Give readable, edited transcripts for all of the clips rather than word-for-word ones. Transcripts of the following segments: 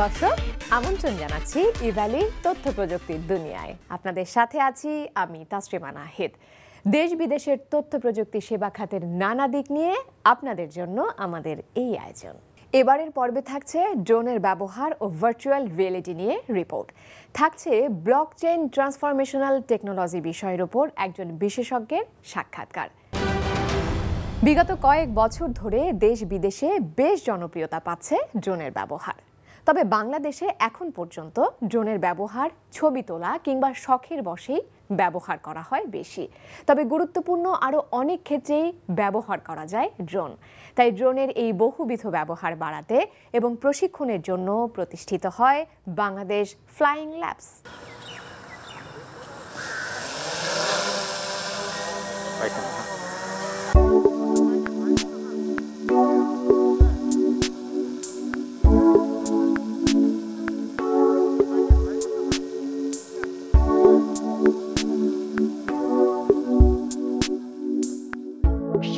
দর্শক আমন্ত্রণ জানাচ্ছি ইভ্যালি তথ্য প্রযুক্তির দুনিয়ায়। আপনাদের সাথে আছি আমি তাসরিমা নাহিদ। দেশ বিদেশের তথ্য প্রযুক্তি সেবা খাতের নানা দিক নিয়ে আপনাদের জন্য আমাদের এই আয়োজন। এবারের পর্বে থাকছে ড্রোনের ব্যবহার ও ভার্চুয়াল রিয়েলিটি নিয়ে রিপোর্ট। থাকছে ব্লকচেইন ট্রান্সফরমেশনাল টেকনোলজি বিষয়ের উপর একজন বিশেষজ্ঞের সাক্ষাৎকার। বিগত কয়েক বছর ধরে দেশ বিদেশে বেশ জনপ্রিয়তা পাচ্ছে ড্রোনের ব্যবহার। তবে বাংলাদেশে এখন পর্যন্ত ড্রোনের ব্যবহার ছবি তোলা কিংবা শখের বশেই ব্যবহার করা হয় বেশি। তবে গুরুত্বপূর্ণ আরও অনেক ক্ষেত্রেই ব্যবহার করা যায় ড্রোন। তাই ড্রোনের এই বহুবিধ ব্যবহার বাড়াতে এবং প্রশিক্ষণের জন্য প্রতিষ্ঠিত হয় বাংলাদেশ ফ্লাইং ল্যাবস।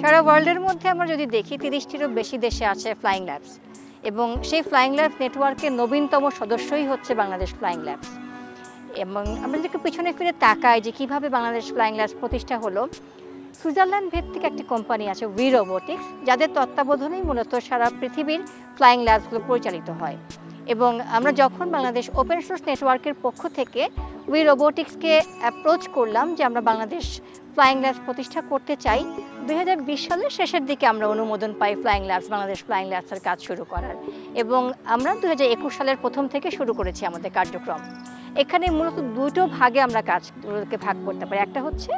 সারা ওয়ার্ল্ডের মধ্যে আমরা যদি দেখি 30টিরও বেশি দেশে আছে ফ্লাইং ল্যাবস, এবং সেই ফ্লাইং ল্যাবস নেটওয়ার্কের নবীনতম সদস্যই হচ্ছে বাংলাদেশ ফ্লাইং ল্যাবস। এবং আমরা যদি পিছনে ফিরে তাকাই যে কীভাবে বাংলাদেশ ফ্লাইং ল্যাবস প্রতিষ্ঠা হলো, সুইজারল্যান্ড ভিত্তিক একটি কোম্পানি আছে উই রোবোটিক্স, যাদের তত্ত্বাবধানেই মূলত সারা পৃথিবীর ফ্লাইং ল্যাবসগুলো পরিচালিত হয়। এবং আমরা যখন বাংলাদেশ ওপেন সোর্স নেটওয়ার্কের পক্ষ থেকে উই রোবোটিক্সকে অ্যাপ্রোচ করলাম যে আমরা বাংলাদেশ ফ্লাইং ল্যাবস প্রতিষ্ঠা করতে চাই, 2020 সালের শেষের দিকে আমরা অনুমোদন পাই ফ্লাইং ল্যাবস বাংলাদেশ ফ্লাইং ল্যাবসের কাজ শুরু করার। এবং আমরা 2021 সালের প্রথম থেকে শুরু করেছি আমাদের কার্যক্রম। এখানে মূলত দুটো ভাগে আমরা কাজগুলোকে ভাগ করতে পারি। একটা হচ্ছে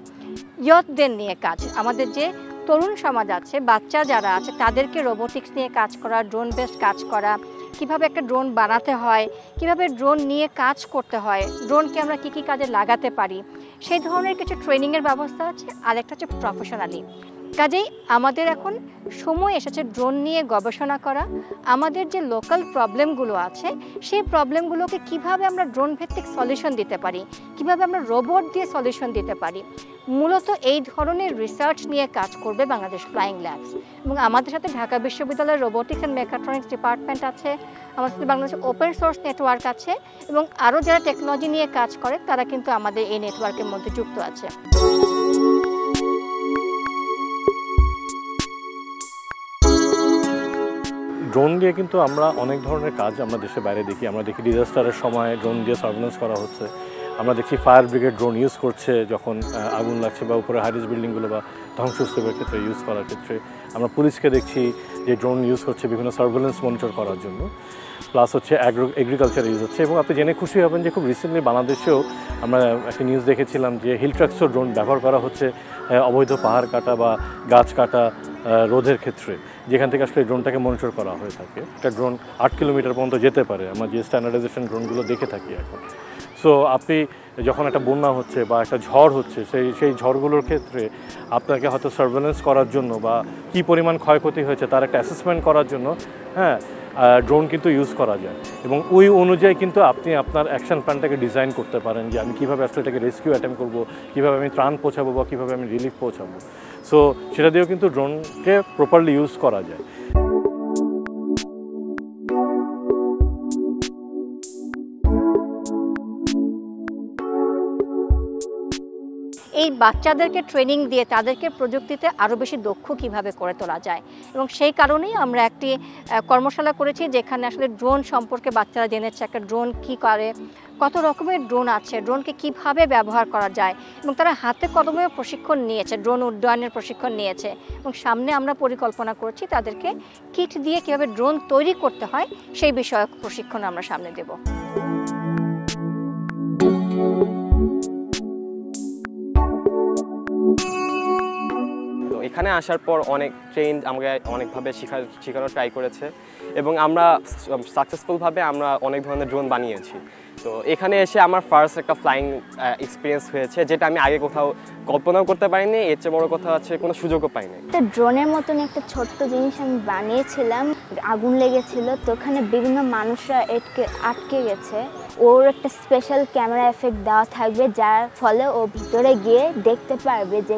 ইয়থদের নিয়ে কাজ, আমাদের যে তরুণ সমাজ আছে, বাচ্চা যারা আছে, তাদেরকে রোবোটিক্স নিয়ে কাজ করা, ড্রোন বেসড কাজ করা, কিভাবে একটা ড্রোন বানাতে হয়, কিভাবে ড্রোন নিয়ে কাজ করতে হয়, ড্রোনকে আমরা কী কী কাজে লাগাতে পারি, সেই ধরনের কিছু ট্রেনিংয়ের ব্যবস্থা আছে। আর একটা হচ্ছে প্রফেশনালি। কাজেই আমাদের এখন সময় এসেছে ড্রোন নিয়ে গবেষণা করা, আমাদের যে লোকাল প্রবলেমগুলো আছে সেই প্রবলেমগুলোকে কিভাবে আমরা ড্রোন ভিত্তিক সলিউশন দিতে পারি, কিভাবে আমরা রোবট দিয়ে সলিউশন দিতে পারি। মূলত এই ধরনের রিসার্চ নিয়ে কাজ করবে বাংলাদেশ ফ্লাইং ল্যাবস। এবং আমাদের সাথে ঢাকা বিশ্ববিদ্যালয়ের রোবোটিক্স অ্যান্ড মেকাট্রনিক্স ডিপার্টমেন্ট আছে, আমাদের সাথে বাংলাদেশ ওপেন সোর্স নেটওয়ার্ক আছে, এবং আরও যারা টেকনোলজি নিয়ে কাজ করে তারা কিন্তু আমাদের এই নেটওয়ার্কের মধ্যে যুক্ত আছে। ড্রোন দিয়ে কিন্তু আমরা অনেক ধরনের কাজ আমরা দেশের বাইরে দেখি। আমরা দেখি ডিজাস্টারের সময় ড্রোন দিয়ে সার্ভেলেন্স করা হচ্ছে, আমরা দেখছি ফায়ার ব্রিগেড ড্রোন ইউজ করছে যখন আগুন লাগছে বা উপরে হাইরিস বিল্ডিংগুলো বা ধ্বংসস্তূপের ক্ষেত্রে ইউজ করার ক্ষেত্রে। আমরা পুলিশকে দেখছি যে ড্রোন ইউজ করছে বিভিন্ন সার্ভেলেন্স মনিটর করার জন্য। প্লাস হচ্ছে এগ্রিকালচার ইউজ হচ্ছে। এবং আপনি জেনে খুশি হবেন যে খুব রিসেন্টলি বাংলাদেশেও আমরা একটা নিউজ দেখেছিলাম যে হিল ট্রাক্সর ড্রোন ব্যবহার করা হচ্ছে অবৈধ পাহাড় কাটা বা গাছ কাটা রোধের ক্ষেত্রে, যেখান থেকে আসলে ড্রোনটাকে মনিটর করা হয়ে থাকে। একটা ড্রোন 8 কিলোমিটার পর্যন্ত যেতে পারে, আমরা যে স্ট্যান্ডার্ডাইজেশন ড্রোনগুলো দেখে থাকি এখন। সো আপনি যখন একটা বন্যা হচ্ছে বা একটা ঝড় হচ্ছে, সেই ঝড়গুলোর ক্ষেত্রে আপনাকে হয়তো সার্ভেলেন্স করার জন্য বা কী পরিমাণ ক্ষয়ক্ষতি হয়েছে তার একটা অ্যাসেসমেন্ট করার জন্য ড্রোন কিন্তু ইউজ করা যায়। এবং ওই অনুযায়ী কিন্তু আপনি আপনার অ্যাকশন প্ল্যানটাকে ডিজাইন করতে পারেন যে আমি কীভাবে আসলে এটাকে রেস্কিউ অ্যাটেম্প করবো, কীভাবে আমি ত্রাণ পৌঁছাবো বা কীভাবে আমি রিলিফ পৌঁছাবো। সো সেটা দিয়েও কিন্তু ড্রোনকে প্রপারলি ইউজ করা যায়। এই বাচ্চাদেরকে ট্রেনিং দিয়ে তাদেরকে প্রযুক্তিতে আরও বেশি দক্ষ কিভাবে করে তোলা যায়, এবং সেই কারণেই আমরা একটি কর্মশালা করেছি যেখানে আসলে ড্রোন সম্পর্কে বাচ্চারা জেনেছে, একটা ড্রোন কী করে, কত রকমের ড্রোন আছে, ড্রোনকে কিভাবে ব্যবহার করা যায়, এবং তারা হাতে কলমে প্রশিক্ষণ নিয়েছে, ড্রোন উড্ডয়নের প্রশিক্ষণ নিয়েছে। এবং সামনে আমরা পরিকল্পনা করছি তাদেরকে কিট দিয়ে কীভাবে ড্রোন তৈরি করতে হয় সেই বিষয়ক প্রশিক্ষণ আমরা সামনে দেব। এখানে আসার পর অনেক ট্রেন আমাকে অনেকভাবে শেখানো ট্রাই করেছে, এবং আমরা সাকসেসফুলভাবে আমরা অনেক ধরনের ড্রোন বানিয়েছি। তো এখানে এসে আমার ফার্স্ট একটা ফ্লাইং এক্সপিরিয়েন্স হয়েছে, যেটা আমি আগে কোথাও কল্পনাও করতে পারিনি। এর চেয়ে বড় কথা হচ্ছে কোনো সুযোগও পাইনি। একটা ড্রোনের মতন একটা ছোট্ট জিনিস আমি বানিয়েছিলাম, আগুন লেগেছিল, তো ওখানে বিভিন্ন মানুষরা আটকে গেছে। ওর একটা স্পেশাল ক্যামেরা এফেক্ট দেওয়া থাকবে, যার ফলে ও ভিতরে গিয়ে দেখতে পারবে যে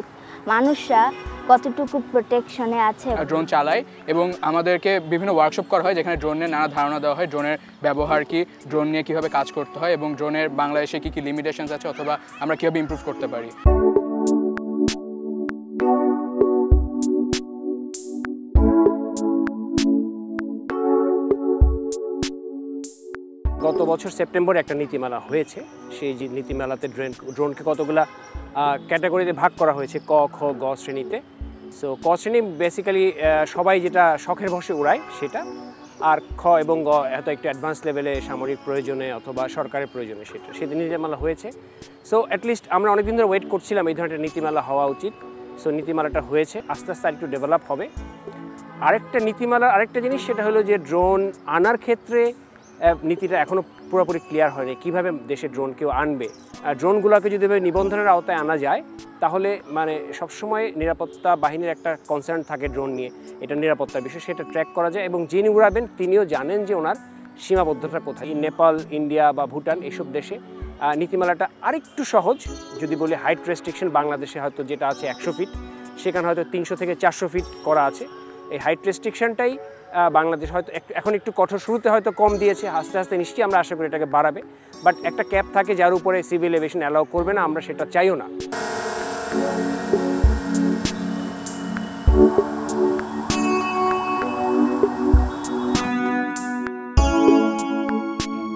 মানুষরা কতটুকু প্রোটেকশনে আছে। ড্রোন চালাই এবং আমাদেরকে বিভিন্ন ওয়ার্কশপ করা হয় যেখানে ড্রোনের নানা ধারণা দেওয়া হয়, ড্রোনের ব্যবহার কি, ড্রোন নিয়ে কীভাবে কাজ করতে হয় এবং ড্রোনের বাংলাদেশে কী কী লিমিটেশনস আছে অথবা আমরা কীভাবে ইমপ্রুভ করতে পারি। গত বছর সেপ্টেম্বরে একটা নীতিমালা হয়েছে। সেই যে নীতিমালাতে ড্রোনকে কতগুলা ক্যাটাগরিতে ভাগ করা হয়েছে, ক, খ, গ শ্রেণীতে। সো ক শ্রেণী বেসিক্যালি সবাই যেটা শখের বশে উড়ায় সেটা, আর খ এবং গ এত একটু অ্যাডভান্স লেভেলে সামরিক প্রয়োজনে অথবা সরকারের প্রয়োজনে সেটা, সেদিন নীতিমালা হয়েছে। সো অ্যাটলিস্ট আমরা অনেকদিন ধরে ওয়েট করছিলাম এই ধরনের নীতিমালা হওয়া উচিত। সো নীতিমালাটা হয়েছে, আস্তে আস্তে একটু ডেভেলপ হবে। আরেকটা নীতিমালার আরেকটা জিনিস সেটা হলো যে ড্রোন আনার ক্ষেত্রে নীতিটা এখনও পুরোপুরি ক্লিয়ার হয়নি, কীভাবে দেশে ড্রোন কেউ আনবে। ড্রোনগুলোকে যদি নিবন্ধনের আওতায় আনা যায় তাহলে মানে সবসময় নিরাপত্তা বাহিনীর একটা কনসার্ন থাকে ড্রোন নিয়ে, এটা নিরাপত্তার বিষয়, সেটা ট্র্যাক করা যায় এবং যিনি উড়াবেন তিনিও জানেন যে ওনার সীমাবদ্ধতা কোথায়। নেপাল, ইন্ডিয়া বা ভুটান এসব দেশে নীতিমালাটা আরেকটু সহজ। যদি বলি হাইট রেস্ট্রিকশন বাংলাদেশে হয়তো যেটা আছে 100 ফিট, সেখানে হয়তো 300 থেকে 400 ফিট করা আছে। এই হাইট রেস্ট্রিকশনটাই বাংলাদেশ হয়তো এখন একটু কঠোর, শুরুতে হয়তো কম দিয়েছে, আস্তে আস্তে নিশ্চয়ই আমরা আশা করি এটাকে বাড়াবে। বাট একটা ক্যাপ থাকে যার উপরে সিভিল এভিয়েশন অ্যালাউ করবে না, আমরা সেটা চাইও না।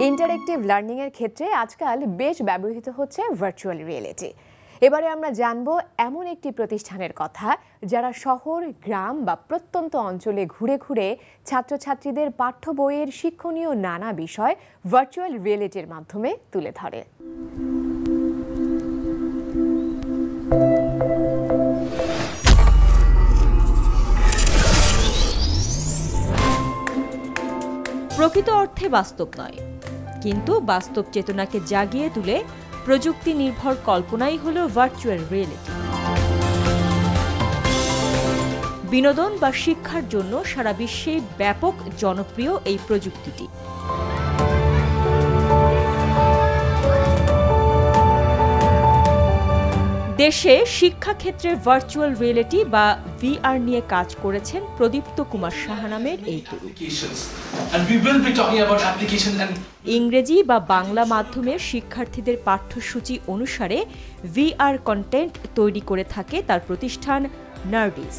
ইন্টারেক্টিভ লার্নিংয়ের ক্ষেত্রে আজকাল বেশ ব্যবহৃত হচ্ছে ভার্চুয়াল রিয়েলিটি। এবারে আমরা জানব এমন একটি প্রতিষ্ঠানের কথা যারা শহর, গ্রাম বা প্রত্যন্ত অঞ্চলে ঘুরে ঘুরে ছাত্রছাত্রীদের পাঠ্য বইয়ের শিক্ষণীয় নানা বিষয় ভার্চুয়াল রিয়েলিটির মাধ্যমে তুলে ধরে। প্রকৃত অর্থে বাস্তব নয়, কিন্তু বাস্তব চেতনাকে জাগিয়ে তুলে প্রযুক্তি নির্ভর কল্পনাই হলো ভার্চুয়াল রিয়েলিটি। বিনোদন বা শিক্ষার জন্য সারা বিশ্বে ব্যাপক জনপ্রিয় এই প্রযুক্তিটি। দেশে শিক্ষাক্ষেত্রে ভার্চুয়াল রিয়েলিটি বা ভিআর নিয়ে কাজ করেছেন প্রদীপ্ত কুমার সাহা নামের এই তরুণ। ইংরেজি বা বাংলা মাধ্যমের শিক্ষার্থীদের পাঠ্যসূচি অনুসারে ভিআর কন্টেন্ট তৈরি করে থাকে তার প্রতিষ্ঠান নার্ডিস।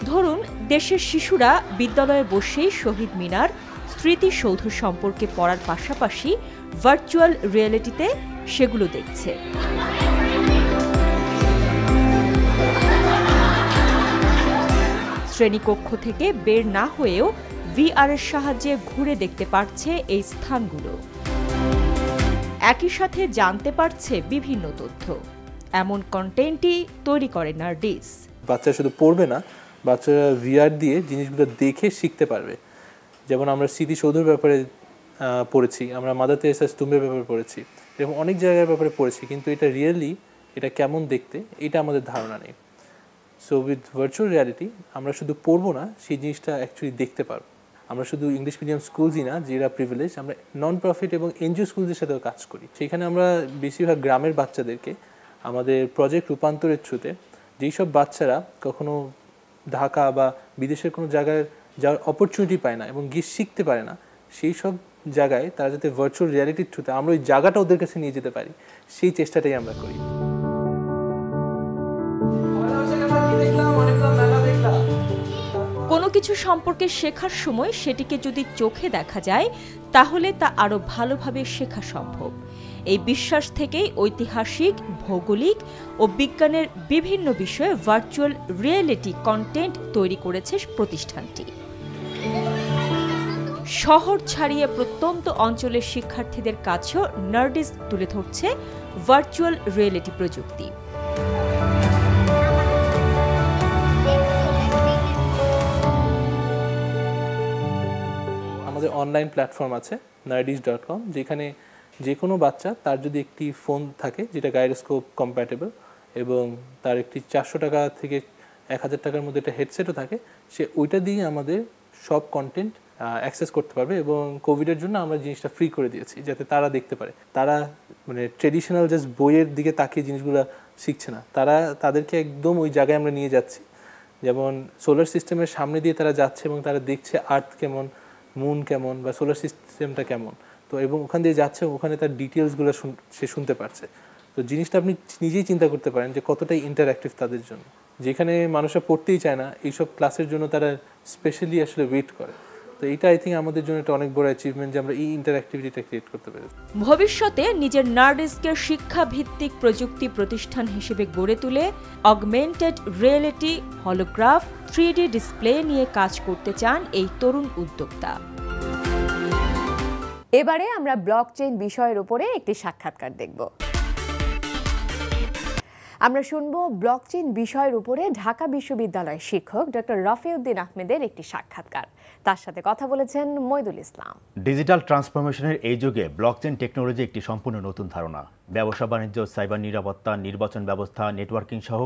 ধরুন, দেশের শিশুরা বিদ্যালয়ে বসেই শহীদ মিনার, স্মৃতিসৌধ সম্পর্কে পড়ার পাশাপাশি ভার্চুয়াল রিয়েলিটিতে সেগুলো দেখছে। শ্রেণীকক্ষ থেকে বের না হয়েও ভিআর এর সাহায্যে ঘুরে দেখতে পারছে এই স্থানগুলো। একই সাথে জানতে পারছে বিভিন্ন তথ্য। এমন কন্টেন্টই তৈরি করে নার্ডিস। বাচ্চারা শুধু পড়বে না, বাচ্চারা ভিআর দিয়ে জিনিসগুলো দেখে শিখতে পারবে। যেমন আমরা স্মৃতিসৌধের ব্যাপারে পড়েছি, আমরা মাদার তেরেসা স্তূপের ব্যাপারে পড়েছি, এরকম অনেক জায়গার ব্যাপারে পড়েছি, কিন্তু এটা রিয়েলি এটা কেমন দেখতে এটা আমাদের ধারণা নেই। সো উইথ ভার্চুয়াল রিয়ালিটি আমরা শুধু পড়বো না, সেই জিনিসটা অ্যাকচুয়ালি দেখতে পারবো। আমরা শুধু ইংলিশ মিডিয়াম স্কুলসই না, যেটা প্রিভিলেজ, আমরা নন প্রফিট এবং এনজিও স্কুলসের সাথেও কাজ করি। সেখানে আমরা বেশিরভাগ গ্রামের বাচ্চাদেরকে আমাদের প্রজেক্ট রূপান্তরের থ্রুতে, যেই সব বাচ্চারা কখনো ঢাকা বা বিদেশের কোনো জায়গায় যাওয়ার অপরচুনিটি পায় না এবং গিয়ে শিখতে পারে না, সেই সব জায়গায় তারা যাতে ভার্চুয়াল রিয়ালিটির থ্রুতে আমরা ওই জায়গাটা ওদের কাছে নিয়ে যেতে পারি, সেই চেষ্টাটাই আমরা করি। কোনো কিছু সম্পর্কে শেখার সময় সেটিকে যদি চোখে দেখা যায় তাহলে তা আরও ভালোভাবে শেখা সম্ভব। এই বিশ্বাস থেকেই ঐতিহাসিক, ভৌগোলিক ও বিজ্ঞানের বিভিন্ন বিষয়ে ভার্চুয়াল রিয়েলিটি কন্টেন্ট তৈরি করেছে প্রতিষ্ঠানটি। শহর ছাড়িয়ে প্রত্যন্ত অঞ্চলের শিক্ষার্থীদের কাছেও নার্ডিস তুলে ধরছে ভার্চুয়াল রিয়েলিটি প্রযুক্তি। আমাদের অনলাইন প্ল্যাটফর্ম আছে nardis.com, যেখানে যে কোনো বাচ্চা তার যদি একটি ফোন থাকে যেটা গাইরোস্কোপ কম্প্যাটেবল এবং তার একটি 400 টাকা থেকে 1000 টাকার মধ্যে একটা হেডসেটও থাকে, সে ওইটা দিয়ে আমাদের সব কন্টেন্ট অ্যাক্সেস করতে পারবে এবং কোভিডের জন্য আমরা জিনিসটা ফ্রি করে দিয়েছি যাতে তারা দেখতে পারে। তারা মানে ট্রেডিশনাল জাস্ট বইয়ের দিকে তাকিয়ে জিনিসগুলো শিখছে না, তাদেরকে একদম ওই জায়গায় আমরা নিয়ে যাচ্ছি। যেমন সোলার সিস্টেমের সামনে দিয়ে তারা যাচ্ছে এবং তারা দেখছে আর্থ কেমন, মুন কেমন বা সোলার সিস্টেমটা কেমন, তো এবং ওখান দিয়ে যাচ্ছে, ওখানে তার ডিটেলসগুলো সে শুনতে পারছে। তো জিনিসটা আপনি নিজেই চিন্তা করতে পারেন যে কতটাই ইন্টারঅ্যাক্টিভ তাদের জন্য। যেখানে মানুষরা পড়তেই চায় না, এইসব ক্লাসের জন্য তারা স্পেশালি আসলে ওয়েট করে। তো এইটা আই থিঙ্ক আমাদের জন্য একটা অনেক বড় অ্যাচিভমেন্ট যে আমরা এই ইন্টারঅ্যাক্টিভিটিটা ক্রিয়েট করতে পেরেছি। ভবিষ্যতে নিজের নার্ডিস্ককে শিক্ষাভিত্তিক প্রযুক্তি প্রতিষ্ঠান হিসেবে গড়ে তুলে অগমেন্টেড রিয়েলিটি, হলোগ্রাফ, 3D ডিসপ্লে নিয়ে কাজ করতে চান এই তরুণ উদ্যোক্তা। এবারে আমরা ব্লকচেইন বিষয়ের উপরে একটি সাক্ষাৎকার দেখব। আমরা শুনব ব্লকচেইন বিষয়ের উপরে ঢাকা বিশ্ববিদ্যালয়ের শিক্ষক ডক্টর রফিউদ্দিন আহমেদের একটি সাক্ষাৎকার। তার সাথে কথা বলেছেন মইদুল ইসলাম। ডিজিটাল ট্রান্সফরমেশনের এই যুগে ব্লকচেইন টেকনোলজি একটি সম্পূর্ণ নতুন ধারণা। ব্যবসা বাণিজ্য, সাইবার নিরাপত্তা, নির্বাচন ব্যবস্থা, নেটওয়ার্কিং সহ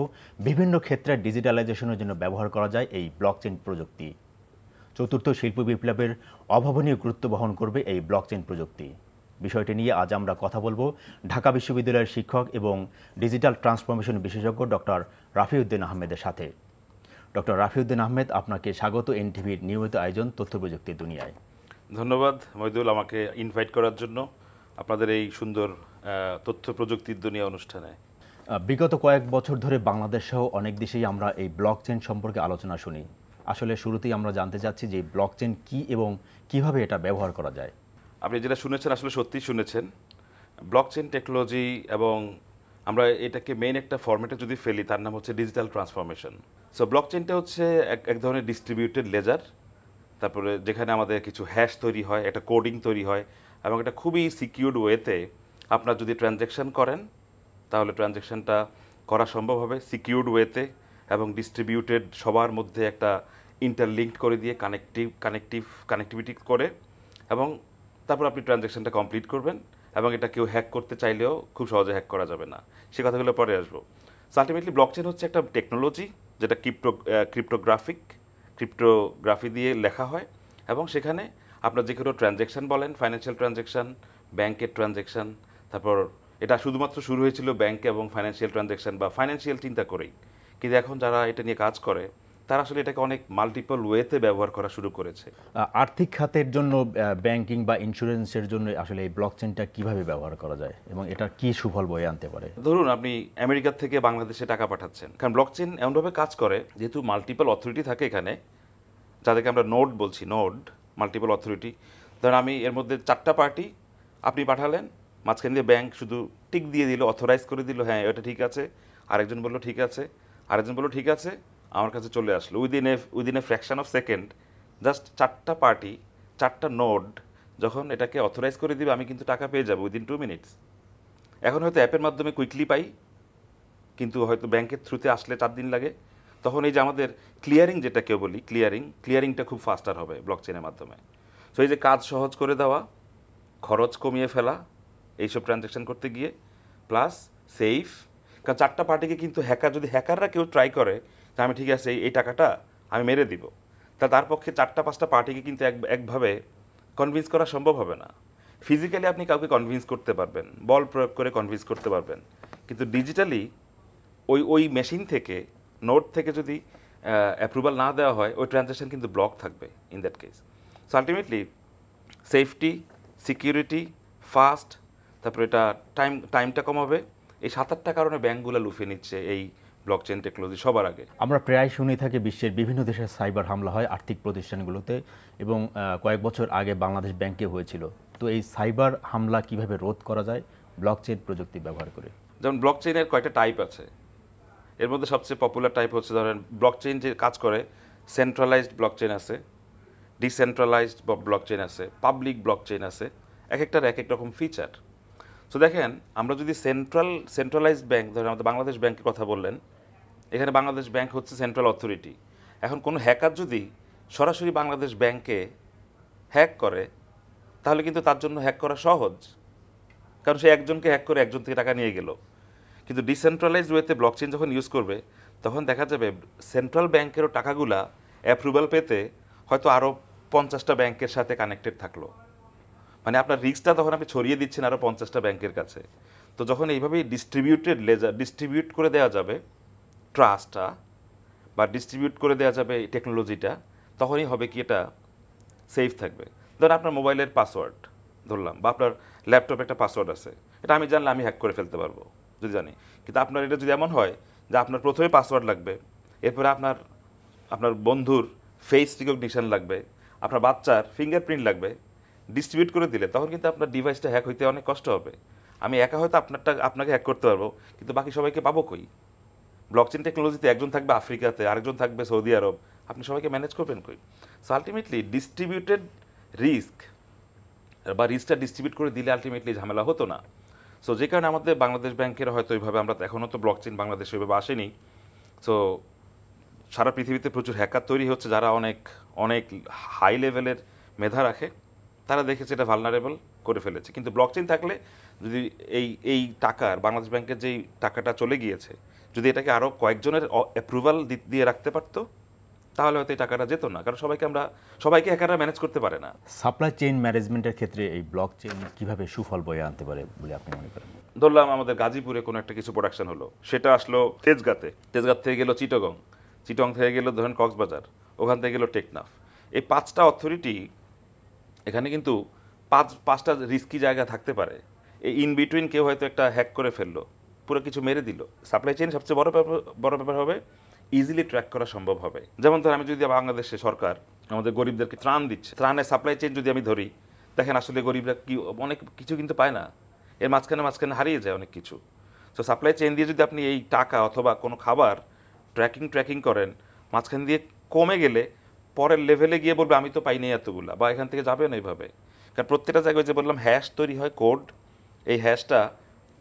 বিভিন্ন ক্ষেত্রে ডিজিটালাইজেশনের জন্য ব্যবহার করা যায় এই ব্লকচেইন প্রযুক্তি। চতুর্থ শিল্প বিপ্লবের অভাবনীয় গুরুত্ব বহন করবে এই ব্লকচেইন প্রযুক্তি। বিষয়টি নিয়ে আজ আমরা কথা বলবো ঢাকা বিশ্ববিদ্যালয়ের শিক্ষক এবং ডিজিটাল ট্রান্সফরমেশন বিশেষজ্ঞ ডক্টর রাফিউদ্দিন আহমেদের সাথে। ডক্টর রাফিউদ্দিন আহমেদ, আপনাকে স্বাগত এনটিভির নিয়মিত আয়োজন তথ্য প্রযুক্তির দুনিয়ায়। ধন্যবাদ মইদুল, আমাকে ইনভাইট করার জন্য আপনাদের এই সুন্দর তথ্য প্রযুক্তির দুনিয়া অনুষ্ঠানে। বিগত কয়েক বছর ধরে বাংলাদেশ সহ অনেক দেশেই আমরা এই ব্লকচেইন সম্পর্কে আলোচনা শুনি। আসলে শুরুতেই আমরা জানতে চাচ্ছি যে ব্লকচেইন কি এবং কিভাবে এটা ব্যবহার করা যায়। আপনি যেটা শুনেছেন আসলে সত্যিই শুনেছেন। ব্লকচেইন টেকনোলজি এবং আমরা এটাকে মেইন একটা ফরম্যাটে যদি ফেলি, তার নাম হচ্ছে ডিজিটাল ট্রান্সফরমেশন। সো ব্লকচেইনটা হচ্ছে এক ধরনের ডিস্ট্রিবিউটেড লেজার, তারপরে যেখানে আমাদের কিছু হ্যাশ তৈরি হয়, একটা কোডিং তৈরি হয় এবং এটা খুবই সিকিউরড ওয়েতে আপনার যদি ট্রানজ্যাকশন করেন তাহলে ট্রানজ্যাকশনটা করা সম্ভব হবে সিকিউরড ওয়েতে এবং ডিস্ট্রিবিউটেড, সবার মধ্যে একটা ইন্টারলিঙ্কড করে দিয়ে কানেক্টিভিটি করে, এবং তারপর আপনি ট্রানজ্যাকশনটা কমপ্লিট করবেন এবং এটা কেউ হ্যাক করতে চাইলেও খুব সহজে হ্যাক করা যাবে না। সে কথাগুলো পরে আসবো। সো আলটিমেটলি ব্লকচেইন হচ্ছে একটা টেকনোলজি যেটা ক্রিপ্টোগ্রাফি দিয়ে লেখা হয় এবং সেখানে আপনার যে কোনো ট্রানজ্যাকশন বলেন, ফাইন্যান্সিয়াল ট্রানজ্যাকশন, ব্যাংকের ট্রানজ্যাকশন, তারপর এটা শুধুমাত্র শুরু হয়েছিল ব্যাংক এবং ফাইন্যান্সিয়াল ট্রানজ্যাকশন বা ফাইন্যান্সিয়াল চিন্তা করেই, কিন্তু এখন যারা এটা নিয়ে কাজ করে তারা আসলে এটাকে অনেক মাল্টিপল ওয়েতে ব্যবহার করা শুরু করেছে। আর্থিক খাতের জন্য, ব্যাংকিং বা ইন্স্যুরেন্সের জন্য আসলে এই ব্লকচেইনটা কিভাবে ব্যবহার করা যায় এবং এটা কি সুফল বয়ে আনতে পারে? ধরুন আপনি আমেরিকা থেকে বাংলাদেশে টাকা পাঠাচ্ছেন, কারণ ব্লকচেইন এমনভাবে কাজ করে যেহেতু মাল্টিপল অথরিটি থাকে এখানে, যাদেরকে আমরা নোড বলছি, মাল্টিপল অথরিটি। ধরুন আমি এর মধ্যে 4টা পার্টি, আপনি পাঠালেন, মাঝখান দিয়ে ব্যাংক শুধু টিক দিয়ে দিল, অথরাইজ করে দিল, হ্যাঁ এটা ঠিক আছে, আরেকজন বললো ঠিক আছে, আরেকজন বললো ঠিক আছে, আমার কাছে চলে আসলো within a fraction of second. Just 4টা পার্টি, 4টা নোড যখন এটাকে অথরাইজ করে দিবে, আমি কিন্তু টাকা পেয়ে যাবো উইদিন 2 মিনিটস। এখন হয়তো অ্যাপের মাধ্যমে কুইকলি পাই, কিন্তু হয়তো ব্যাংকের থ্রুতে আসলে 4 দিন লাগে। তখন এই যে আমাদের ক্লিয়ারিং, যেটা কেউ বলি ক্লিয়ারিংটা খুব ফাস্টার হবে ব্লকচেইনের মাধ্যমে। সো এই যে কাজ সহজ করে দেওয়া, খরচ কমিয়ে ফেলা এইসব ট্রানজ্যাকশন করতে গিয়ে, প্লাস সেফ। কারণ 4টা পার্টিকে কিন্তু যদি হ্যাকাররা কেউ ট্রাই করে যে আমি ঠিক আছে এই টাকাটা আমি মেরে দিব, তার পক্ষে 4টা-5টা পার্টিকে কিন্তু একভাবে কনভিন্স করা সম্ভব হবে না। ফিজিক্যালি আপনি কাউকে কনভিন্স করতে পারবেন, বল প্রয়োগ করে কনভিন্স করতে পারবেন, কিন্তু ডিজিটালি ওই মেশিন থেকে, নোট থেকে যদি অ্যাপ্রুভাল না দেওয়া হয়, ওই ট্রানজ্যাকশন কিন্তু ব্লক থাকবে in that case. So ultimately safety, security, fast, তারপরে এটা টাইমটা কমাবে। এই 7-8টা কারণে ব্যাংকগুলো লুফে নিচ্ছে এই ব্লকচেইন টেকনোলজি সবার আগে। আমরা প্রায় শুনে থাকি বিশ্বের বিভিন্ন দেশে সাইবার হামলা হয় আর্থিক প্রতিষ্ঠানগুলোতে, এবং কয়েক বছর আগে বাংলাদেশ ব্যাংকে হয়েছিল। তো এই সাইবার হামলা কিভাবে রোধ করা যায় ব্লকচেইন প্রযুক্তি ব্যবহার করে? যেমন ব্লকচেইনের কয়েকটা টাইপ আছে, এর মধ্যে সবচেয়ে পপুলার টাইপ হচ্ছে, ধরেন ব্লকচেইন যে কাজ করে, সেন্ট্রালাইজড ব্লকচেইন আছে, ডিসেন্ট্রালাইজড ব্লকচেইন আছে, পাবলিক ব্লকচেইন আছে, এক একটার এক এক রকম ফিচার। সো দেখেন, আমরা যদি সেন্ট্রালাইজড ব্যাংক, ধরেন আমাদের বাংলাদেশ ব্যাংকের কথা বললেন, এখানে বাংলাদেশ ব্যাংক হচ্ছে সেন্ট্রাল অথরিটি। এখন কোনো হ্যাকার যদি সরাসরি বাংলাদেশ ব্যাংকে হ্যাক করে, তাহলে কিন্তু তার জন্য হ্যাক করা সহজ, কারণ সে একজনকে হ্যাক করে একজন থেকে টাকা নিয়ে গেল। কিন্তু ডিসেন্ট্রালাইজড ওয়েতে ব্লকচেইন যখন ইউজ করবে, তখন দেখা যাবে সেন্ট্রাল ব্যাংকেরও টাকাগুলা অ্যাপ্রুভাল পেতে হয়তো আরও 50টা ব্যাংকের সাথে কানেক্টেড থাকলো, মানে আপনার রিস্কটা তখন আপনি ছড়িয়ে দিচ্ছেন আরও 50টা ব্যাংকের কাছে। তো যখন এইভাবেই ডিস্ট্রিবিউট করে দেওয়া যাবে ট্রাস্টটা বা ডিস্ট্রিবিউট করে দেওয়া যাবে টেকনোলজিটা, তখনই হবে কি এটা সেফ থাকবে। ধরুন আপনার মোবাইলের পাসওয়ার্ড ধরলাম, বা আপনার ল্যাপটপে একটা পাসওয়ার্ড আছে, এটা আমি জানলে আমি হ্যাক করে ফেলতে পারবো যদি জানি। কিন্তু আপনার এটা যদি এমন হয় যে আপনার প্রথমে পাসওয়ার্ড লাগবে, এরপরে আপনার বন্ধুর ফেস রিকগনিশন লাগবে, আপনার বাচ্চার ফিঙ্গারপ্রিন্ট লাগবে, ডিস্ট্রিবিউট করে দিলে তখন কিন্তু আপনার ডিভাইসটা হ্যাক হইতে অনেক কষ্ট হবে। আমি একা হয়তো আপনাকে হ্যাক করতে পারবো, কিন্তু বাকি সবাইকে পাবো কই? ব্লকচেন টেকনোলজিতে একজন থাকবে আফ্রিকাতে, আরেকজন থাকবে সৌদি আরব, আপনি সবাইকে ম্যানেজ করবেন কই? সো আলটিমেটলি ডিস্ট্রিবিউটেড রিস্ক বা রিস্কটা ডিস্ট্রিবিউট করে দিলে আলটিমেটলি ঝামেলা হতো না। সো যে কারণে আমাদের বাংলাদেশ ব্যাংকের হয়তো ওইভাবে আমরা এখনও তো ব্লকচেন বাংলাদেশে ওইভাবে আসেনি। সো সারা পৃথিবীতে প্রচুর হ্যাকার তৈরি হচ্ছে যারা অনেক অনেক হাই লেভেলের মেধা রাখে, তারা দেখেছে এটা ভালনারেবল করে ফেলেছে। কিন্তু ব্লকচেন থাকলে যদি এই টাকার বাংলাদেশ ব্যাংকের যেই টাকাটা চলে গিয়েছে, যদি এটাকে আরও কয়েকজনের অ্যাপ্রুভাল দিয়ে রাখতে পারতো, তাহলে হয়তো এই টাকাটা যেত না, কারণ সবাইকে হ্যাকাররা ম্যানেজ করতে পারে না। সাপ্লাই চেইন ম্যানেজমেন্টের ক্ষেত্রে এই ব্লকচেন কিভাবে সুফল বয়ে আনতে পারে বলে আপনি মনে করেন? ধরলাম আমাদের গাজীপুরে কোনো একটা কিছু প্রোডাকশন হলো, সেটা আসলো তেজগাঁত থেকে গেল চিটং থেকে গেল ধরেন কক্সবাজার, ওখান থেকে গেল টেকনাফ। এই 5টা অথরিটি এখানে কিন্তু পাঁচটা রিস্কি জায়গা থাকতে পারে। এই ইন বিটুইন কেউ হয়তো একটা হ্যাক করে ফেললো, পুরো কিছু মেরে দিল। সাপ্লাই চেইন সবচেয়ে বড় ব্যাপার হবে ইজিলি ট্র্যাক করা সম্ভব হবে। যেমন ধর আমি যদি বাংলাদেশে সরকার আমাদের গরিবদেরকে ত্রাণ দিচ্ছে, ত্রাণের সাপ্লাই চেইন যদি আমি ধরি, দেখেন আসলে গরিবরা কি অনেক কিছু কিন্তু পায় না, এর মাঝখানে হারিয়ে যায় অনেক কিছু। সো সাপ্লাই চেইন দিয়ে যদি আপনি এই টাকা অথবা কোনো খাবার ট্র্যাকিং করেন, মাঝখান দিয়ে কমে গেলে পরের লেভেলে গিয়ে বলবে আমি তো পাইনি এতগুলা, বা এখান থেকে যাবে না এইভাবে। কারণ প্রত্যেকটা জায়গায় যে বললাম হ্যাশ তৈরি হয় কোড, এই হ্যাশটা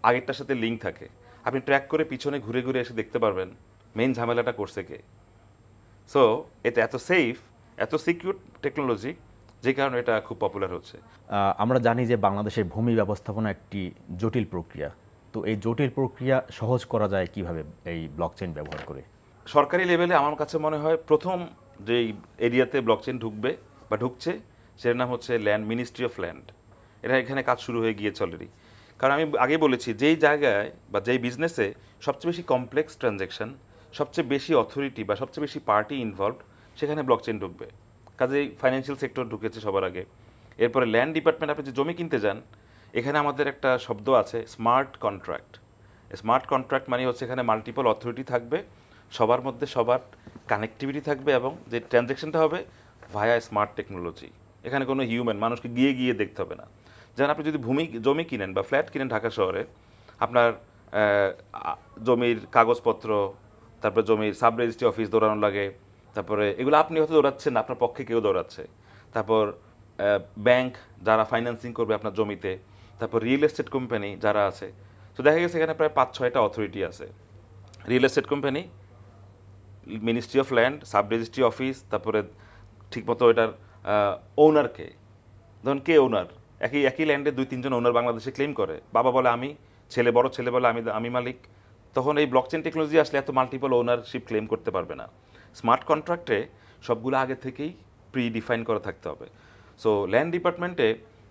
আগেরটার সাথে লিঙ্ক থাকে, আপনি ট্র্যাক করে পিছনে ঘুরে ঘুরে এসে দেখতে পারবেন মেইন ঝামেলাটা করছে কে। সো এটা এত সেফ, এত সিকিউর টেকনোলজি, যে কারণে এটা খুব পপুলার হচ্ছে। আমরা জানি যে বাংলাদেশের ভূমি ব্যবস্থাপনা একটি জটিল প্রক্রিয়া, তো এই জটিল প্রক্রিয়া সহজ করা যায় কিভাবে এই ব্লকচেন ব্যবহার করে? সরকারি লেভেলে আমার কাছে মনে হয় প্রথম যেই এরিয়াতে ব্লকচেন ঢুকছে সেটার নাম হচ্ছে মিনিস্ট্রি অফ ল্যান্ড। এখানে কাজ শুরু হয়ে গিয়েছে অলরেডি। কারণ আমি আগে বলেছি যেই জায়গায় বা যেই বিজনেসে সবচেয়ে বেশি কমপ্লেক্স ট্রানজ্যাকশন, সবচেয়ে বেশি অথরিটি বা সবচেয়ে বেশি পার্টি ইনভলভড, সেখানে ব্লকচেন ঢুকবে। কাজেই ফাইন্যান্সিয়াল সেক্টর ঢুকেছে সবার আগে। এরপরে ল্যান্ড ডিপার্টমেন্ট, আপনি যে জমি কিনতে যান, এখানে আমাদের একটা শব্দ আছে স্মার্ট কন্ট্রাক্ট। স্মার্ট কন্ট্রাক্ট মানে হচ্ছে এখানে মাল্টিপল অথরিটি থাকবে, সবার মধ্যে সবার কানেক্টিভিটি থাকবে, এবং যে ট্রানজ্যাকশনটা হবে ভায়া স্মার্ট টেকনোলজি। এখানে কোনো হিউম্যান মানুষকে গিয়ে দেখতে হবে না। যেমন আপনি যদি জমি কিনেন বা ফ্ল্যাট কিনেন ঢাকা শহরে, আপনার জমির কাগজপত্র, তারপরে জমির সাব রেজিস্ট্রি অফিস দৌড়ানো লাগে, তারপরে এগুলো আপনি হয়তো দৌড়াচ্ছেন না, আপনার পক্ষে কেউ দৌড়াচ্ছে। তারপর ব্যাংক যারা ফাইন্যান্সিং করবে আপনার জমিতে, তারপর রিয়েল এস্টেট কোম্পানি যারা আছে। তো দেখা গেছে এখানে প্রায় 5-6টা অথরিটি আছে। Real estate company, ministry of land, sub registry office, তারপরে ঠিকমতো এটার ওনারকে, ধরুন কে ওনার, একই ল্যান্ডে 2-3 জন ওনার বাংলাদেশে ক্লেম করে। বাবা বলে আমি, বড় ছেলে বলে আমি মালিক। তখন এই ব্লকচেন টেকনোলজি আসলে এত মাল্টিপল ওনারশিপ ক্লেম করতে পারবে না। স্মার্ট কন্ট্রাক্টে সবগুলো আগে থেকেই ডিফাইন করা থাকতে হবে। সো ল্যান্ড ডিপার্টমেন্টে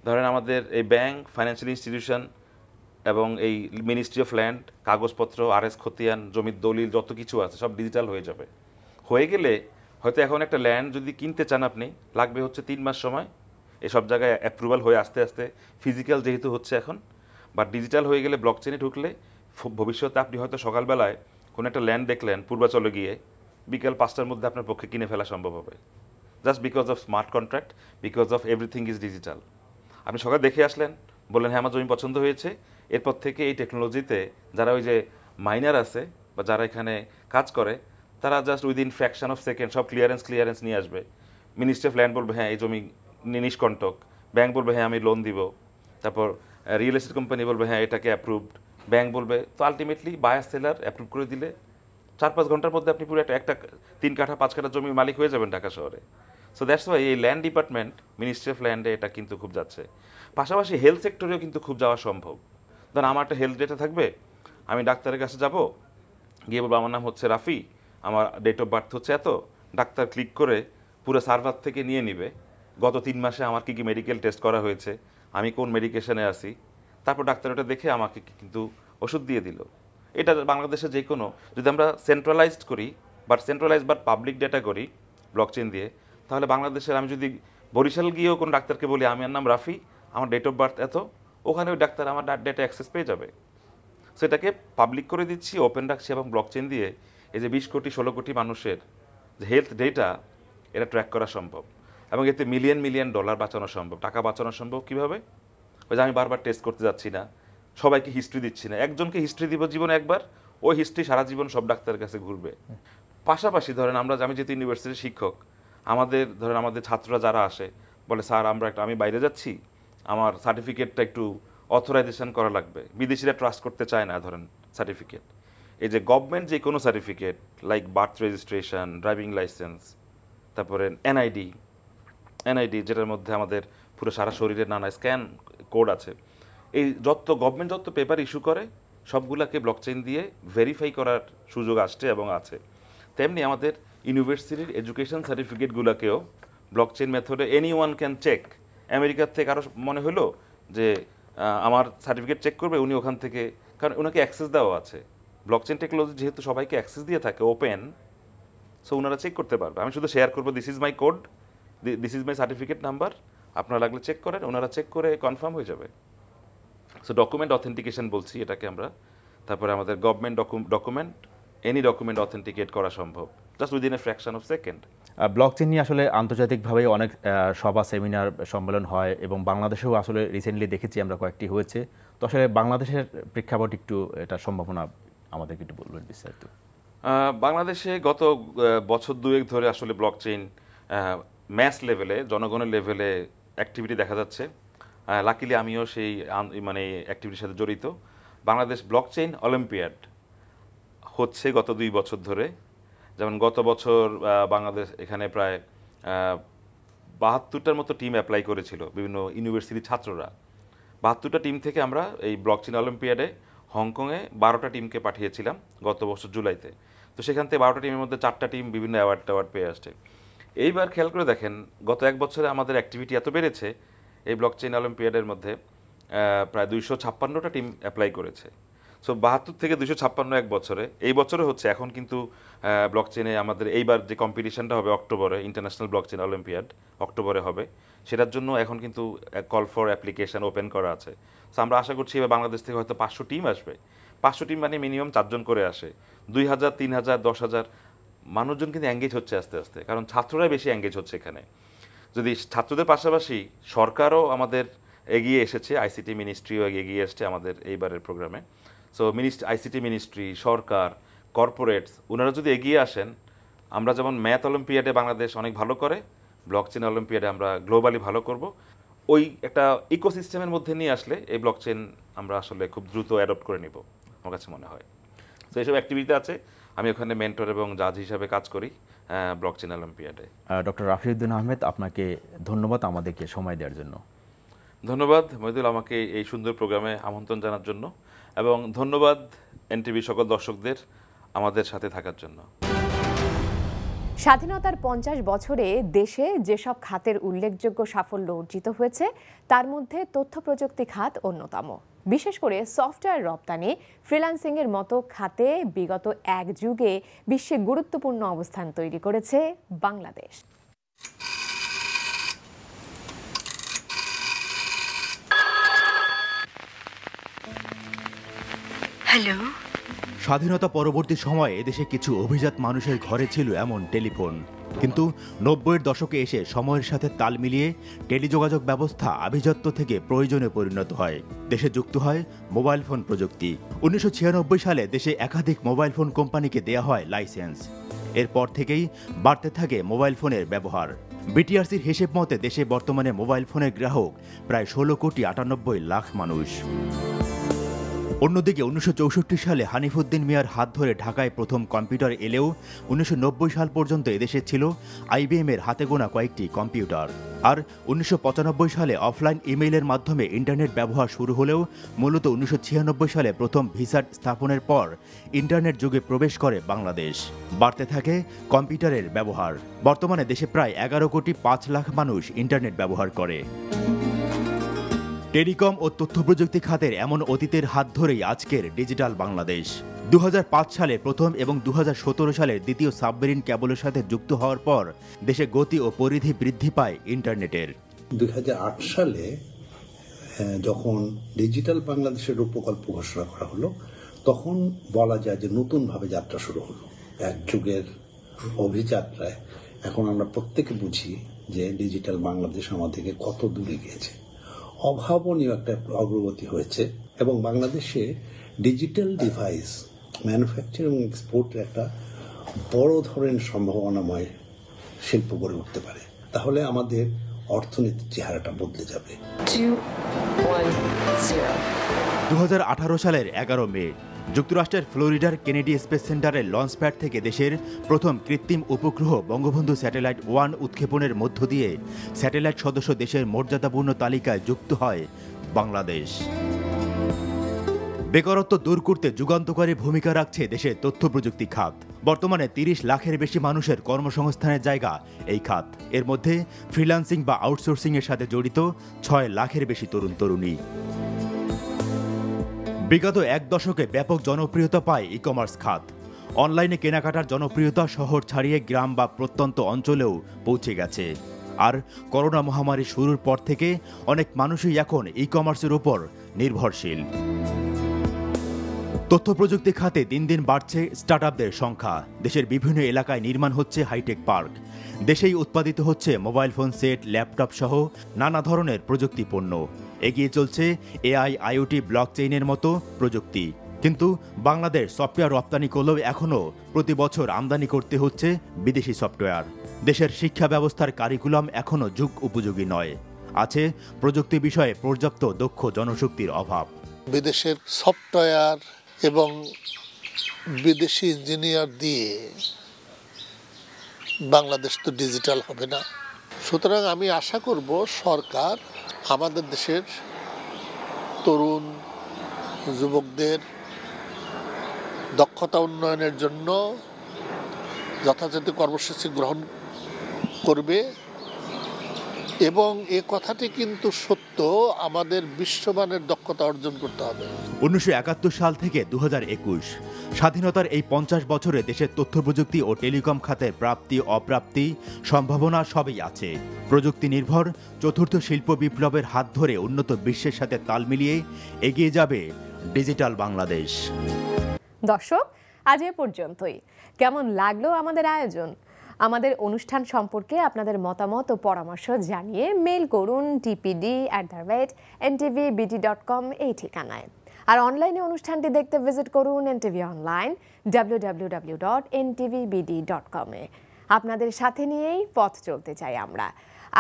ধরেন আমাদের এই ব্যাংক, ফাইন্যান্সিয়াল ইনস্টিটিউশন এবং এই মিনিস্ট্রি অফ ল্যান্ড, কাগজপত্র, আরএস খতিয়ান, জমির দলিল, যত কিছু আছে সব ডিজিটাল হয়ে যাবে। হয়ে গেলে হয়তো এখন একটা ল্যান্ড যদি কিনতে চান আপনি, লাগবে হচ্ছে 3 মাস সময়। এসব জায়গায় অ্যাপ্রুভাল হয়ে আস্তে আস্তে ফিজিক্যাল যেহেতু হচ্ছে এখন, বা ডিজিটাল হয়ে গেলে ব্লকচেনে ঢুকলে ভবিষ্যতে আপনি হয়তো সকালবেলায় কোনো একটা ল্যান্ড দেখলেন পূর্বাচলে গিয়ে, বিকেল 5টার মধ্যে আপনার পক্ষে কিনে ফেলা সম্ভব হবে, just because of smart contract, because of everything is digital. আপনি সকালে দেখে আসলেন, বললেন হ্যাঁ আমার জমি পছন্দ হয়েছে, এরপর থেকে এই টেকনোলজিতে যারা ওই যে মাইনার আছে বা যারা এখানে কাজ করে, তারা just within fraction of second সব ক্লিয়ারেন্স নিয়ে আসবে। মিনিস্ট্রি অফ ল্যান্ড বলবে হ্যাঁ এই জমি নিষ্কণ্টক, ব্যাংক বলবে হ্যাঁ আমি লোন দিব, তারপর রিয়েল এস্টেট কোম্পানি বলবে হ্যাঁ এটাকে অ্যাপ্রুভড, ব্যাংক বলবে। তো আলটিমেটলি বায়ার সেলার অ্যাপ্রুভ করে দিলে 4-5 ঘন্টার মধ্যে আপনি পুরো একটা 3 কাঠা 5 কাঠা জমির মালিক হয়ে যাবেন ঢাকা শহরে। সো দ্যাটস ওয়াই এই ল্যান্ড ডিপার্টমেন্ট, মিনিস্ট্রি অফ ল্যান্ডে এটা কিন্তু খুব যাচ্ছে। পাশাপাশি হেলথ সেক্টরেও কিন্তু খুব যাওয়া সম্ভব। ধরুন আমার একটা হেলথ ডেটা থাকবে, আমি ডাক্তারের কাছে যাব, গিয়ে বলবো আমার নাম হচ্ছে রাফি, আমার ডেট অফ বার্থ হচ্ছে এত, ডাক্তার ক্লিক করে পুরো সার্ভার থেকে নিয়ে নিবে গত 3 মাসে আমার কি মেডিকেল টেস্ট করা হয়েছে, আমি কোন মেডিকেশনে আছি, তারপর ডাক্তার ওটা দেখে আমাকে কিন্তু ওষুধ দিয়ে দিল। এটা বাংলাদেশে যে কোনো যদি আমরা সেন্ট্রালাইজড করি বা পাবলিক ডেটা করি ব্লকচেন দিয়ে, তাহলে বাংলাদেশের আমি যদি বরিশাল গিয়েও কোনো ডাক্তারকে বলি আমার নাম রাফি, আমার ডেট অফ বার্থ এত, ওখানে ওই ডাক্তার আমার ডেটা অ্যাক্সেস পেয়ে যাবে। সেটাকে পাবলিক করে দিচ্ছি, ওপেন রাখছি, এবং ব্লকচেন দিয়ে এই যে 20 কোটি 16 কোটি মানুষের যে হেলথ ডেটা এটা ট্র্যাক করা সম্ভব, এবং এতে মিলিয়ন ডলার বাঁচানো সম্ভব। টাকা বাঁচানো সম্ভব কীভাবে? ওই যে আমি বারবার টেস্ট করতে যাচ্ছি না, সবাইকে হিস্ট্রি দিচ্ছি না, একজনকে হিস্ট্রি দিব জীবনে একবার, ওই হিস্ট্রি সারা জীবন সব ডাক্তারের কাছে ঘুরবে। পাশাপাশি ধরেন আমি যেহেতু ইউনিভার্সিটির শিক্ষক, আমাদের ছাত্ররা যারা আসে বলে স্যার আমি বাইরে যাচ্ছি, আমার সার্টিফিকেটটা একটু অথরাইজেশন করা লাগবে, বিদেশিরা ট্রাস্ট করতে চায় না ধরেন সার্টিফিকেট। এই যে গভর্নমেন্ট যে কোনো certificate like birth registration, driving licence, তারপরে এনআইডি যেটার মধ্যে আমাদের পুরো সারা শরীরের নানা স্ক্যান কোড আছে, এই গভর্নমেন্ট যত পেপার ইস্যু করে সবগুলোকে ব্লকচেন দিয়ে ভেরিফাই করার সুযোগ আসছে এবং আছে। তেমনি আমাদের ইউনিভার্সিটির এডুকেশন সার্টিফিকেটগুলোকেও ব্লকচেন মেথডে এনিওয়ান ক্যান চেক। আমেরিকার থেকে আরও মনে হলো যে আমার সার্টিফিকেট চেক করবে, উনি ওখান থেকে, কারণ ওনাকে অ্যাক্সেস দেওয়া আছে। ব্লকচেন টেকনোলজি যেহেতু সবাইকে অ্যাক্সেস দিয়ে থাকে, ওপেন, সো ওনারা চেক করতে পারবে। আমি শুধু শেয়ার করবো this is my code, this is my certificate number, আপনারা লাগলে চেক করেন, ওনারা চেক করে কনফার্ম হয়ে যাবে। সো ডকুমেন্ট অথেন্টিকেশন বলছি এটাকে আমরা। তারপরে আমাদের গভর্নমেন্ট এনি ডকুমেন্ট অথেন্টিকেট করা সম্ভব just within a fraction of second. Blockchain নিয়ে আসলে আন্তর্জাতিকভাবে অনেক সভা, সেমিনার, সম্মেলন হয়, এবং বাংলাদেশেও আসলে রিসেন্টলি দেখেছি আমরা কয়েকটি হয়েছে। তো আসলে বাংলাদেশের প্রেক্ষাপট একটু এটা সম্ভাবনা আমাদেরকে একটু বলবেন বিস্তারিত। বাংলাদেশে গত বছর দুয়েক ধরে আসলে ব্লকচেন ম্যাস লেভেলে, জনগণের লেভেলে অ্যাক্টিভিটি দেখা যাচ্ছে। লাকিলি আমিও সেই অ্যাক্টিভিটির সাথে জড়িত। বাংলাদেশ ব্লকচেন অলিম্পিয়াড হচ্ছে গত 2 বছর ধরে। যেমন গত বছর বাংলাদেশ এখানে প্রায় 72টার মতো টিম অ্যাপ্লাই করেছিল, বিভিন্ন ইউনিভার্সিটির ছাত্ররা। 72টা টিম থেকে আমরা এই ব্লকচেন অলিম্পিয়াডে হংকংয়ে 12টা টিমকে পাঠিয়েছিলাম গত বছর জুলাইতে। তো সেখান থেকে 12টা টিমের মধ্যে 4টা টিম বিভিন্ন অ্যাওয়ার্ড পেয়ে আসছে। এইবার খেয়াল করে দেখেন, গত 1 বছরে আমাদের অ্যাক্টিভিটি এত বেড়েছে, এই ব্লকচেন অলিম্পিয়াডের মধ্যে প্রায় 256টা টিম অ্যাপ্লাই করেছে। সো 72 থেকে 256 1 বছরে, এই বছরে হচ্ছে। এখন কিন্তু ব্লকচেনে আমাদের এইবার যে কম্পিটিশনটা হবে অক্টোবরে, ইন্টারন্যাশনাল ব্লকচেন অলিম্পিয়াড অক্টোবরে হবে, সেটার জন্য এখন কিন্তু কল ফর অ্যাপ্লিকেশন ওপেন করা আছে। সো আমরা আশা করছি এবার বাংলাদেশ থেকে হয়তো 500 টিম আসবে। 500 টিম মানে মিনিমাম 4 জন করে আসে, 2000, 3000, 10,000 মানুষজন কিন্তু এঙ্গেজ হচ্ছে আস্তে আস্তে, কারণ ছাত্ররাই বেশি এঙ্গেজ হচ্ছে এখানে। যদি ছাত্রদের পাশাপাশি সরকারও আমাদের এগিয়ে এসেছে, আইসিটি মিনিস্ট্রিও এগিয়ে এসছে আমাদের এইবারের প্রোগ্রামে। সো আইসিটি মিনিস্ট্রি, সরকার, কর্পোরেটস, ওনারা যদি এগিয়ে আসেন, আমরা যেমন ম্যাথ অলিম্পিয়াডে বাংলাদেশ অনেক ভালো করে, ব্লকচেন অলিম্পিয়াডে আমরা গ্লোবালি ভালো করব। ওই একটা ইকোসিস্টেমের মধ্যে নিয়ে আসলে এই ব্লকচেন আমরা আসলে খুব দ্রুত অ্যাডপ্ট করে নিব, আমার কাছে মনে হয়। তো এইসব অ্যাক্টিভিটি আছে, আমি ওখানে মেন্টর এবং জাজ হিসাবে কাজ করি ব্লকচেন অলিম্পিয়াডে। ডক্টর রাফিউদ্দিন আহমেদ, আপনাকে ধন্যবাদ আমাদেরকে সময় দেওয়ার জন্য। ধন্যবাদ মহিদুল, আমাকে এই সুন্দর প্রোগ্রামে আমন্ত্রণ জানার জন্য, এবং ধন্যবাদ এনটিভি সকল দর্শকদের আমাদের সাথে থাকার জন্য। স্বাধীনতার 50 বছরে দেশে যেসব খাতের উল্লেখযোগ্য সাফল্য অর্জিত হয়েছে, তার মধ্যে তথ্য প্রযুক্তি খাত অন্যতম। বিশেষ করে সফটওয়্যার রপ্তানি, ফ্রিল্যান্সিংয়ের মতো খাতে বিগত এক যুগে বিশ্বে গুরুত্বপূর্ণ অবস্থান তৈরি করেছে বাংলাদেশ। হ্যালো। স্বাধীনতা পরবর্তী সময়ে এদেশে কিছু অভিজাত মানুষের ঘরে ছিল এমন টেলিফোন, কিন্তু 90-এর দশকে এসে সময়ের সাথে তাল মিলিয়ে টেলিযোগাযোগ ব্যবস্থা আভিজাত্য থেকে প্রয়োজনে পরিণত হয়। দেশে যুক্ত হয় মোবাইল ফোন প্রযুক্তি। 1996 সালে দেশে একাধিক মোবাইল ফোন কোম্পানিকে দেয়া হয় লাইসেন্স। এরপর থেকেই বাড়তে থাকে মোবাইল ফোনের ব্যবহার। বিটিআরসির হিসেব মতে দেশে বর্তমানে মোবাইল ফোনের গ্রাহক প্রায় 16 কোটি 98 লাখ মানুষ। অন্যদিকে 1964 সালে হানিফুদ্দিন মিয়ার হাত ধরে ঢাকায় প্রথম কম্পিউটার এলেও 1990 সাল পর্যন্ত এদেশে ছিল IBM এর হাতে গোনা কয়েকটি কম্পিউটার। আর 1995 সালে অফলাইন ইমেইলের মাধ্যমে ইন্টারনেট ব্যবহার শুরু হলেও মূলত 1996 সালে প্রথম ভিসাট স্থাপনের পর ইন্টারনেট যুগে প্রবেশ করে বাংলাদেশ। বাড়তে থাকে কম্পিউটারের ব্যবহার। বর্তমানে দেশে প্রায় 11 কোটি 5 লাখ মানুষ ইন্টারনেট ব্যবহার করে। টেলিকম ও তথ্য প্রযুক্তি খাতের এমন অতীতের হাত ধরেই আজকের ডিজিটাল বাংলাদেশ। 2005 সালে প্রথম এবং 2017 সালের দ্বিতীয় সাবমেরিন কেবলের সাথে যুক্ত হওয়ার পর দেশে গতি ও পরিধি বৃদ্ধি পায় ইন্টারনেটের। 2008 সালে যখন ডিজিটাল বাংলাদেশের রূপকল্প ঘোষণা করা হলো, তখন বলা যায় যে নতুনভাবে যাত্রা শুরু হলো। এক যুগের অভিযাত্রায় এখন আমরা প্রত্যেকে বুঝি যে ডিজিটাল বাংলাদেশ আমাদেরকে কত দূরে গিয়েছে। অভাবনীয় একটা অগ্রগতি হয়েছে এবং বাংলাদেশে ডিজিটাল ডিভাইস ম্যানুফ্যাকচার এবং এক্সপোর্টের একটা বড় ধরনের সম্ভাবনাময় শিল্প গড়ে উঠতে পারে। তাহলে আমাদের অর্থনীতির চেহারাটা বদলে যাবে। 2018 সালের 11 মে যুক্তরাষ্ট্রের ফ্লোরিডার কেনেডি স্পেস সেন্টারের লঞ্চপ্যাড থেকে দেশের প্রথম কৃত্রিম উপগ্রহ বঙ্গবন্ধু স্যাটেলাইট 1 উৎক্ষেপণের মধ্য দিয়ে স্যাটেলাইট সদস্য দেশের মর্যাদাপূর্ণ তালিকায় যুক্ত হয় বাংলাদেশ। বেকারত্ব দূর করতে যুগান্তকারী ভূমিকা রাখছে দেশের তথ্য প্রযুক্তি খাত। বর্তমানে 30 লাখের বেশি মানুষের কর্মসংস্থানের জায়গা এই খাত। এর মধ্যে ফ্রিল্যান্সিং বা আউটসোর্সিং এর সাথে জড়িত 6 লাখের বেশি তরুণ তরুণী। বিগত এক দশকে ব্যাপক জনপ্রিয়তা পায় ই কমার্স খাত। অনলাইনে কেনাকাটার জনপ্রিয়তা শহর ছাড়িয়ে গ্রাম বা প্রত্যন্ত অঞ্চলেও পৌঁছে গেছে। আর করোনা মহামারী শুরুর পর থেকে অনেক মানুষই এখন ই কমার্সের উপর নির্ভরশীল। তথ্য প্রযুক্তি খাতে দিন দিন বাড়ছে স্টার্টআপদের সংখ্যা। দেশের বিভিন্ন এলাকায় নির্মাণ হচ্ছে হাইটেক পার্ক। দেশেই উৎপাদিত হচ্ছে মোবাইল ফোন সেট, ল্যাপটপ সহ নানা ধরনের প্রযুক্তি পণ্য। এগিয়ে চলছে AI, IoT, ব্লকচেইনের মতো প্রযুক্তি। কিন্তু বাংলাদেশ সফটওয়্যার রপ্তানি করলেও এখনও প্রতি বছর আমদানি করতে হচ্ছে বিদেশি সফটওয়্যার। দেশের শিক্ষা ব্যবস্থার কারিকুলাম এখনও যুগ উপযোগী নয়। আছে প্রযুক্তি বিষয়ে পর্যাপ্ত দক্ষ জনশক্তির অভাব। বিদেশের সফটওয়্যার এবং বিদেশি ইঞ্জিনিয়ার দিয়ে বাংলাদেশ তো ডিজিটাল হবে না। সুতরাং আমি আশা করব সরকার আমাদের দেশের তরুণ যুবকদের দক্ষতা উন্নয়নের জন্য যথাযথ কর্মসূচি গ্রহণ করবে এবং এ কথাটি কিন্তু সত্য, আমাদের বিশ্বমানের দক্ষতা অর্জন করতে হবে। 1971 সাল থেকে 2021 স্বাধীনতার এই 50 বছরে দেশের তথ্য প্রযুক্তি ও টেলিকম খাতের প্রাপ্তি অপ্রাপ্তি সম্ভাবনা সবই আছে। প্রযুক্তি নির্ভর চতুর্থ শিল্প বিপ্লবের হাত ধরে উন্নত বিশ্বের সাথে তাল মিলিয়ে এগিয়ে যাবে ডিজিটাল বাংলাদেশ। দর্শক, আজ এ পর্যন্তই। কেমন লাগলো আমাদের আয়োজন? আমাদের অনুষ্ঠান সম্পর্কে আপনাদের মতামত ও পরামর্শ জানিয়ে মেইল করুন tpd@ntvbd.com এই ঠিকানায়। আর অনলাইনে অনুষ্ঠানটি দেখতে ভিজিট করুন NTV অনলাইন www.ntvbd.com এ। আপনাদের সাথে নিয়েই পথ চলতে চাই আমরা।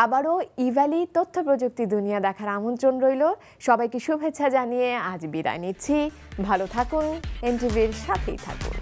আবারও ইভ্যালি তথ্য প্রযুক্তি দুনিয়া দেখার আমন্ত্রণ রইল। সবাইকে শুভেচ্ছা জানিয়ে আজ বিদায় নিচ্ছি। ভালো থাকুন, NTVর সাথেই থাকুন।